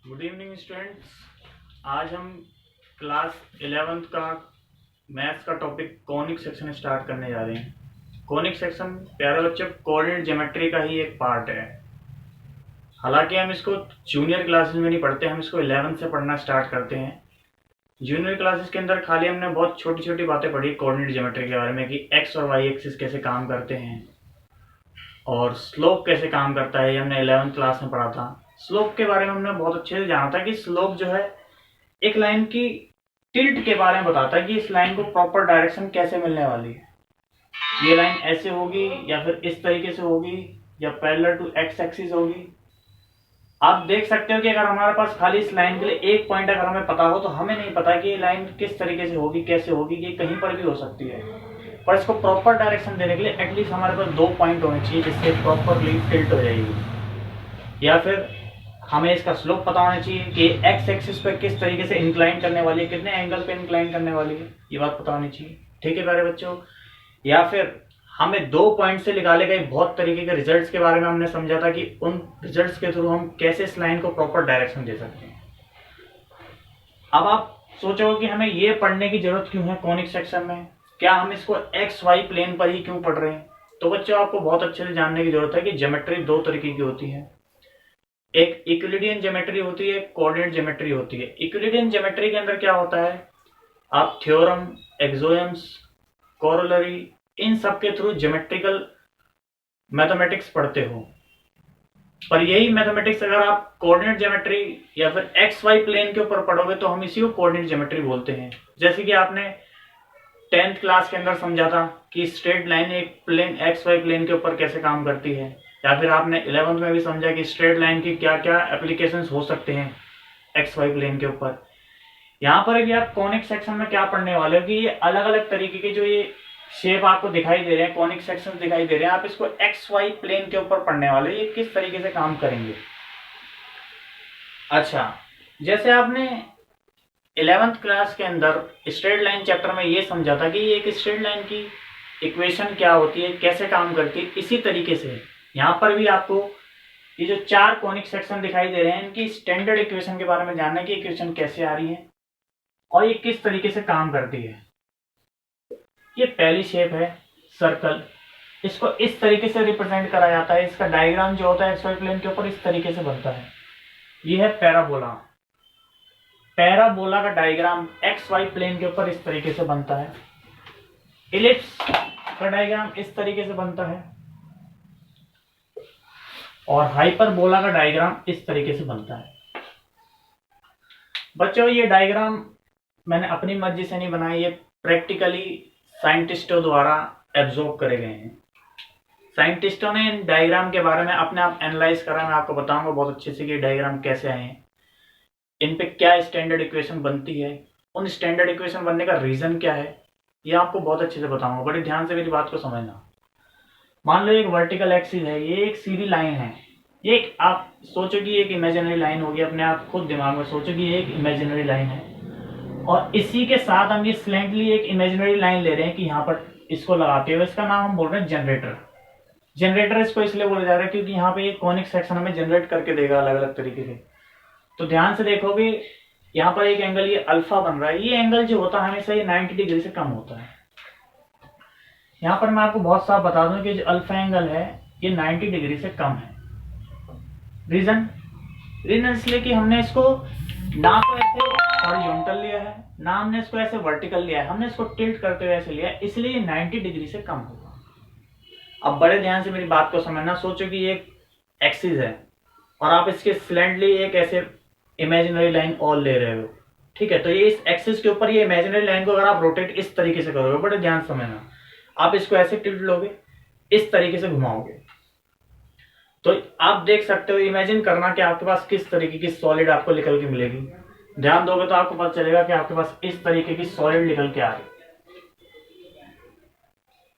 Good evening students. आज हम class 11th का मैथ्स का टॉपिक कॉनिक सेक्शन स्टार्ट करने जा रहे हैं। कॉनिक सेक्शन प्यारे बच्चों कोऑर्डिनेट ज्योमेट्री का ही एक पार्ट है। हालांकि हम इसको जूनियर क्लासेस में नहीं पढ़ते, हम इसको 11th से पढ़ना स्टार्ट करते हैं। जूनियर क्लासेस के अंदर खाली हमने बहुत छोटी छोटी बातें पढ़ी कोऑर्डिनेट ज्योमेट्री के बारे में कि एक्स और वाई एक्सिस कैसे काम करते हैं और स्लोप कैसे काम करता है, ये हमने 11th क्लास में पढ़ा था। स्लोप के बारे में हमने बहुत अच्छे से जाना था कि स्लोप जो है एक लाइन की टिल्ट के बारे में बताता है कि इस लाइन को प्रॉपर डायरेक्शन कैसे मिलने वाली है। ये लाइन ऐसे होगी या फिर इस तरीके से होगी या पैरेलल टू एक्स एक्सिस होगी। आप देख सकते हो कि अगर हमारे पास खाली इस लाइन के लिए एक पॉइंट अगर हमें पता हो तो हमें नहीं पता कि ये लाइन किस तरीके से होगी, कैसे होगी, ये कहीं पर भी हो सकती है। पर इसको प्रॉपर डायरेक्शन देने के लिए एटलीस्ट हमारे पास 2 पॉइंट होने चाहिए जिससे प्रॉपरली टिल्ट हो जाएगी। या फिर हमें इसका स्लोप पता होना चाहिए कि एक्स एक्सिस पर किस तरीके से इंक्लाइन करने वाली है, कितने एंगल पे इंक्लाइन करने वाली है, ये बात पता होनी चाहिए। ठीक है प्यारे बच्चों। या फिर हमें 2 पॉइंट से निकाले गए बहुत तरीके के रिजल्ट्स के बारे में हमने समझा था कि उन रिजल्ट्स के थ्रू हम कैसे इस लाइन को प्रॉपर डायरेक्शन दे सकते हैं। अब आप सोचोगे कि हमें ये पढ़ने की जरूरत क्यों है कॉनिक सेक्शन में, क्या हम इसको एक्स वाई प्लेन पर ही क्यों पढ़ रहे हैं। तो बच्चों आपको बहुत अच्छे से जानने की जरूरत है कि ज्योमेट्री 2 तरीके की होती है। एक यूक्लिडियन ज्योमेट्री होती है, कोऑर्डिनेट ज्योमेट्री होती है। यूक्लिडियन ज्योमेट्री के अंदर क्या होता है, आप थ्योरम, एक्सोयम्स, कोरोलरी, इन सब के थ्रू ज्योमेट्रिकल मैथमेटिक्स पढ़ते हो। पर यही मैथमेटिक्स अगर आप कोऑर्डिनेट ज्योमेट्री या फिर एक्स वाई प्लेन के ऊपर पढ़ोगे तो हम इसी को कोऑर्डिनेट ज्योमेट्री बोलते हैं। जैसे कि आपने 10th क्लास के अंदर समझा था कि स्ट्रेट लाइन एक प्लेन एक्स वाई प्लेन के ऊपर कैसे काम करती है, या फिर आपने 11th में भी समझा कि स्ट्रेट लाइन की क्या क्या एप्लीकेशंस हो सकते हैं एक्स वाई प्लेन के ऊपर। यहाँ पर भी आप कॉनिक सेक्शन में क्या पढ़ने वाले हो कि ये अलग अलग तरीके के जो ये शेप आपको दिखाई दे रहे हैं, कॉनिक सेक्शन दिखाई दे रहे हैं, आप इसको एक्स वाई प्लेन के ऊपर पढ़ने वाले, ये किस तरीके से काम करेंगे। अच्छा, जैसे आपने 11th क्लास के अंदर स्ट्रेट लाइन चैप्टर में ये समझा था कि एक स्ट्रेट लाइन की इक्वेशन क्या होती है, कैसे काम करती है, इसी तरीके से यहाँ पर भी आपको ये जो 4 कॉनिक सेक्शन दिखाई दे रहे हैं इनकी स्टैंडर्ड इक्वेशन के बारे में जानना है कि इक्वेशन कैसे आ रही है और ये किस तरीके से काम करती है। ये पहली शेप है सर्कल, इसको इस तरीके से रिप्रेजेंट करा जाता है। इसका डायग्राम जो होता है एक्स वाई प्लेन के ऊपर इस तरीके से बनता है। ये है पैराबोला। पैराबोला का डायग्राम एक्स वाई प्लेन के ऊपर इस तरीके से बनता है। इलिप्स का डायग्राम इस तरीके से बनता है और हाइपरबोला का डायग्राम इस तरीके से बनता है। बच्चों ये डायग्राम मैंने अपनी मर्जी से नहीं बनाई, ये प्रैक्टिकली साइंटिस्टों द्वारा एब्जॉर्ब करे गए हैं। साइंटिस्टों ने इन डायग्राम के बारे में अपने आप एनालाइज करा। मैं आपको बताऊंगा बहुत अच्छे से कि डायग्राम कैसे आए हैं, इन पे क्या स्टैंडर्ड इक्वेशन बनती है, उन स्टैंडर्ड इक्वेशन बनने का रीजन क्या है, ये आपको बहुत अच्छे से बताऊंगा। बड़े ध्यान से मेरी बात को समझना। मान लो एक वर्टिकल एक्सिस है, ये एक सीधी लाइन है, ये एक आप सोचो कि एक इमेजिनरी लाइन होगी, अपने आप खुद दिमाग में सोचो कि ये एक इमेजिनरी लाइन है और इसी के साथ हम ये स्लैंटली एक इमेजिनरी लाइन ले रहे हैं कि यहाँ पर इसको लगाते हुए, इसका नाम हम बोल रहे हैं जनरेटर। जनरेटर इसको इसलिए बोला जा रहा है क्योंकि यहाँ पे एक कॉनिक सेक्शन हमें जनरेट करके देगा अलग अलग तरीके से। तो ध्यान से देखोगे यहाँ पर एक एंगल ये अल्फा बन रहा है, ये एंगल जो होता है हमेशा ये 90 डिग्री से कम होता है। यहाँ पर मैं आपको बहुत साफ बता दूं कि जो अल्फा एंगल है ये 90 डिग्री से कम है। रीजन इसलिए कि हमने इसको ना तो ऐसे हॉरिजॉन्टल लिया है, ना हमने इसको ऐसे वर्टिकल लिया है, हमने इसको टिल्ट करते हुए ऐसे लिया है, इसलिए ये 90 डिग्री से कम होगा। अब बड़े ध्यान से मेरी बात को समझना। सोचो कि ये एक्सिस है और आप इसके स्लैंटली एक ऐसे इमेजिनरी लाइन और ले रहे हो, ठीक है। तो ये इस एक्सिस के ऊपर ये इमेजिनरी लाइन को अगर आप रोटेट इस तरीके से करोगे, बड़े ध्यान से समझना, आप इसको ऐसे टिल्ट लोगे, इस तरीके से घुमाओगे, तो आप देख सकते हो, इमेजिन करना कि आपके पास किस तरीके की सॉलिड आपको निकल के मिलेगी। ध्यान दोगे तो आपको पता चलेगा कि आपके पास इस तरीके की सॉलिड निकल के आ रही है।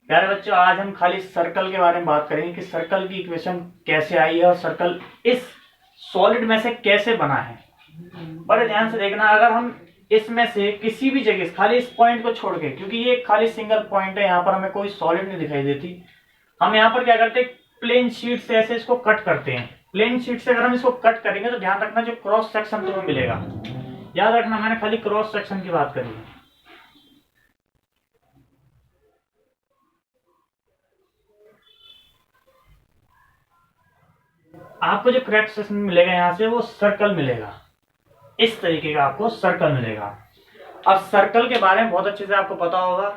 प्यारे बच्चों, आज हम खाली सर्कल के बारे में बात करेंगे कि सर्कल की इक्वेशन कैसे आई है और सर्कल इस सॉलिड में से कैसे बना है। बड़े ध्यान से देखना, अगर हम इसमें से किसी भी जगह खाली इस पॉइंट को छोड़ के, क्योंकि ये खाली सिंगल पॉइंट है, यहाँ पर हमें कोई सॉलिड नहीं दिखाई देती, हम यहाँ पर क्या करते हैं, प्लेन शीट से ऐसे इसको कट करते हैं, प्लेन शीट से अगर हम इसको कट करेंगे तो ध्यान रखना जो क्रॉस सेक्शन तुम्हें मिलेगा, याद रखना मैंने खाली क्रॉस सेक्शन की बात करी है। आपको जो क्रॉस सेक्शन मिलेगा यहां से वो सर्कल मिलेगा, इस तरीके का आपको सर्कल मिलेगा। अब सर्कल के बारे में बहुत अच्छे से आपको पता होगा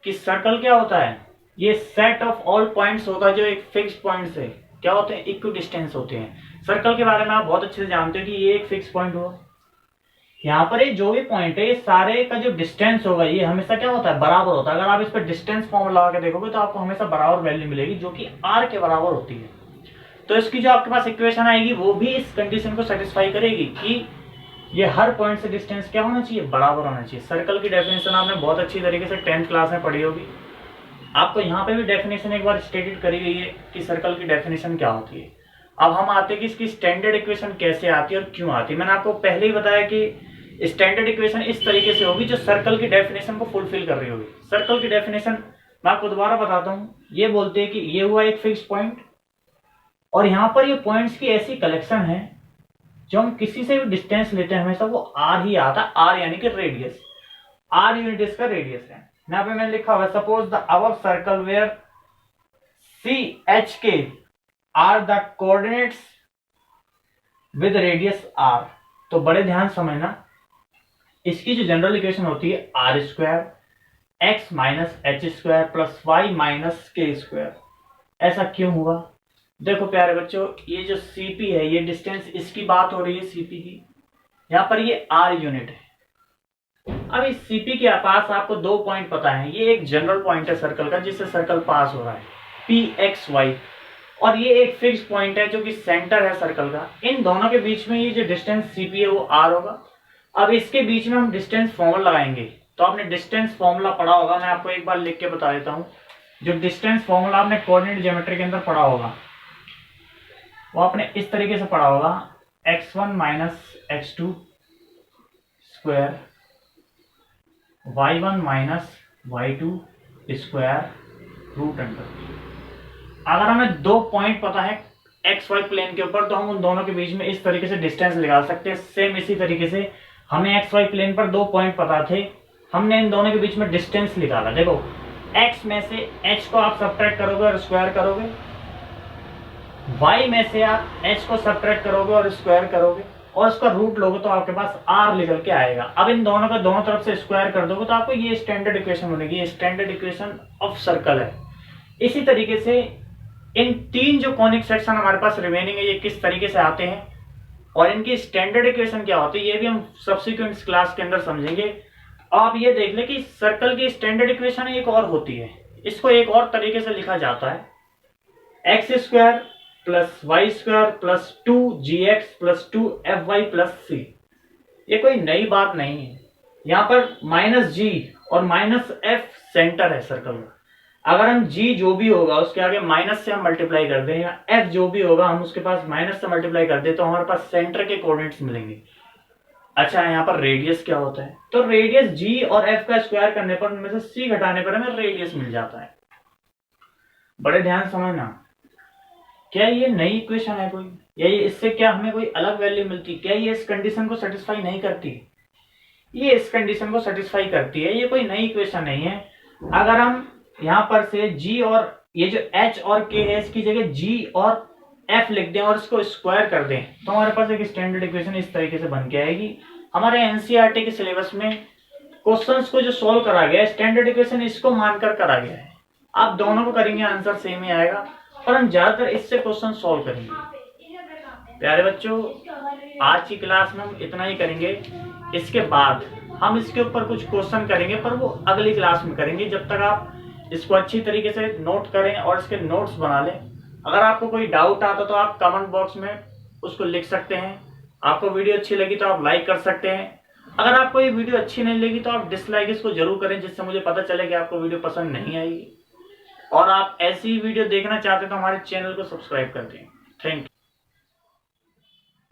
कि सर्कल क्या होता है, ये सेट ऑफ ऑल पॉइंट्स होता है जो एक फिक्स पॉइंट से क्या होते हैं, इक्वी डिस्टेंस होते हैं। सर्कल के बारे में आप बहुत अच्छे से जानते हो कि ये एक फिक्स पॉइंट हुआ, यहाँ पर ये जो भी पॉइंट है ये सारे का जो डिस्टेंस होगा ये हमेशा क्या होता है, बराबर होता है। अगर आप इस पर डिस्टेंस फॉर्मूला लगा के देखोगे तो आपको हमेशा बराबर वैल्यू मिलेगी जो कि r के बराबर होती है। तो इसकी जो आपके पास इक्वेशन आएगी वो भी इस कंडीशन को सेटिस्फाई करेगी कि ये हर पॉइंट से डिस्टेंस क्या होना चाहिए, बराबर होना चाहिए। सर्कल की डेफिनेशन आपने बहुत अच्छी तरीके से 10th क्लास में पढ़ी होगी, आपको यहाँ पे भी डेफिनेशन एक बार स्टेटेड करी गई है कि सर्कल की डेफिनेशन क्या होती है। अब हम आते हैं कि इसकी स्टैंडर्ड इक्वेशन कैसे आती है और क्यों आती है। मैंने आपको पहले ही बताया कि स्टैंडर्ड इक्वेशन इस तरीके से होगी जो सर्कल की डेफिनेशन को फुलफिल कर रही होगी। सर्कल की डेफिनेशन मैं आपको दोबारा बताता हूँ, ये बोलते हैं कि ये हुआ एक फिक्स पॉइंट और यहाँ पर ये पॉइंट्स की ऐसी कलेक्शन है जो हम किसी से भी डिस्टेंस लेते हैं हमेशा वो आर ही आता है, आर यानी कि रेडियस, आर यूनिट इसका रेडियस है। यहाँ पे मैंने लिखा हुआ है suppose the above circle where C H K are the coordinates with radius R. तो बड़े ध्यान समझना, इसकी जो जनरल इक्वेशन होती है R square X minus H square plus Y minus K square. ऐसा क्यों हुआ, देखो प्यारे बच्चों, ये जो सीपी है ये डिस्टेंस इसकी बात हो रही है सीपी की, यहाँ पर ये आर यूनिट है। अब इस सीपी के पास आपको दो पॉइंट पता है, ये एक जनरल पॉइंट है सर्कल का जिससे सर्कल पास हो रहा है पी एक्स वाई, और ये एक फिक्स पॉइंट है जो कि सेंटर है सर्कल का। इन दोनों के बीच में ये जो डिस्टेंस सीपी है वो आर होगा। अब इसके बीच में हम डिस्टेंस फॉर्मूला लगाएंगे, तो आपने डिस्टेंस फॉर्मूला पढ़ा होगा, मैं आपको एक बार लिख के बता देता हूँ। जो डिस्टेंस फॉर्मूला आपने कोऑर्डिनेट ज्योमेट्री के अंदर पढ़ा होगा वो आपने इस तरीके से पढ़ा होगा, x1 minus x2 square y1 minus y2 square root under. अगर हमें दो पॉइंट पता है एक्स वाई प्लेन के ऊपर तो हम उन दोनों के बीच में इस तरीके से डिस्टेंस निकाल सकते हैं। सेम इसी तरीके से हमें एक्स वाई प्लेन पर दो पॉइंट पता थे, हमने इन दोनों के बीच में डिस्टेंस निकाला। देखो x में से h को आप सब्ट्रैक्ट करोगे और स्क्वायर करोगे, y में से आप h को सब्ट्रैक्ट करोगे और स्क्वायर करोगे और इसका रूट लोगे तो आपके पास r निकल के आएगा। अब इन दोनों का दोनों तरफ से स्क्वायर कर दोगे तो आपको ये स्टैंडर्ड इक्वेशन बनेगी, ये स्टैंडर्ड इक्वेशन ऑफ सर्कल है। इसी तरीके से इन तीन जो कॉनिक सेक्शन हमारे पास रिमेनिंग है ये किस तरीके से आते हैं और इनकी स्टैंडर्ड इक्वेशन क्या होती है ये भी हम सब्सिक्वेंट क्लास के अंदर समझेंगे। आप ये देख ले कि सर्कल की स्टैंडर्ड इक्वेशन एक और होती है, इसको एक और तरीके से लिखा जाता है X square plus Y square plus 2gx plus 2fy plus C. ये कोई नई बात नहीं है, यहाँ पर माइनस जी और माइनस एफ सेंटर है सर्कल में। अगर हम g जो भी होगा उसके आगे माइनस से हम मल्टीप्लाई कर दें या f जो भी होगा हम उसके पास माइनस से मल्टीप्लाई कर दें तो हमारे पास सेंटर के कोऑर्डिनेट्स मिलेंगे। अच्छा यहाँ पर रेडियस क्या होता है, तो रेडियस g और f का स्क्वायर करने पर उनमें से c घटाने पर हमें रेडियस मिल जाता है। बड़े ध्यान समझना, क्या ये नई इक्वेशन है कोई, या ये इससे क्या हमें कोई अलग वैल्यू मिलती, क्या ये इस कंडीशन को सेटिस्फाई नहीं करती, ये इस कंडीशन को सेटिस्फाई करती है। ये कोई नई इक्वेशन नहीं है। अगर हम यहाँ पर से g और ये जो h और k है इसकी जगह g और f लिख दें और इसको स्क्वायर कर दें तो हमारे पास एक स्टैंडर्ड इक्वेशन इस तरीके से बन के आएगी। हमारे एनसीईआरटी के सिलेबस में क्वेश्चंस को जो सॉल्व करा गया है स्टैंडर्ड इक्वेशन इसको मानकर करा गया है। आप दोनों को करेंगे आंसर सेम ही आएगा, पर हम ज्यादातर इससे क्वेश्चन सॉल्व करेंगे। प्यारे बच्चों आज की क्लास में हम इतना ही करेंगे, इसके बाद हम इसके ऊपर कुछ क्वेश्चन करेंगे पर वो अगली क्लास में करेंगे। जब तक आप इसको अच्छी तरीके से नोट करें और इसके नोट्स बना लें। अगर आपको कोई डाउट आता तो आप कमेंट बॉक्स में उसको लिख सकते हैं। आपको वीडियो अच्छी लगी तो आप लाइक कर सकते हैं, अगर आपको ये वीडियो अच्छी नहीं लगी तो आप डिसलाइक इसको जरूर करें जिससे मुझे पता चले कि आपको वीडियो पसंद नहीं आएगी। और आप ऐसी वीडियो देखना चाहते हैं तो हमारे चैनल को सब्सक्राइब कर दें। Thank you.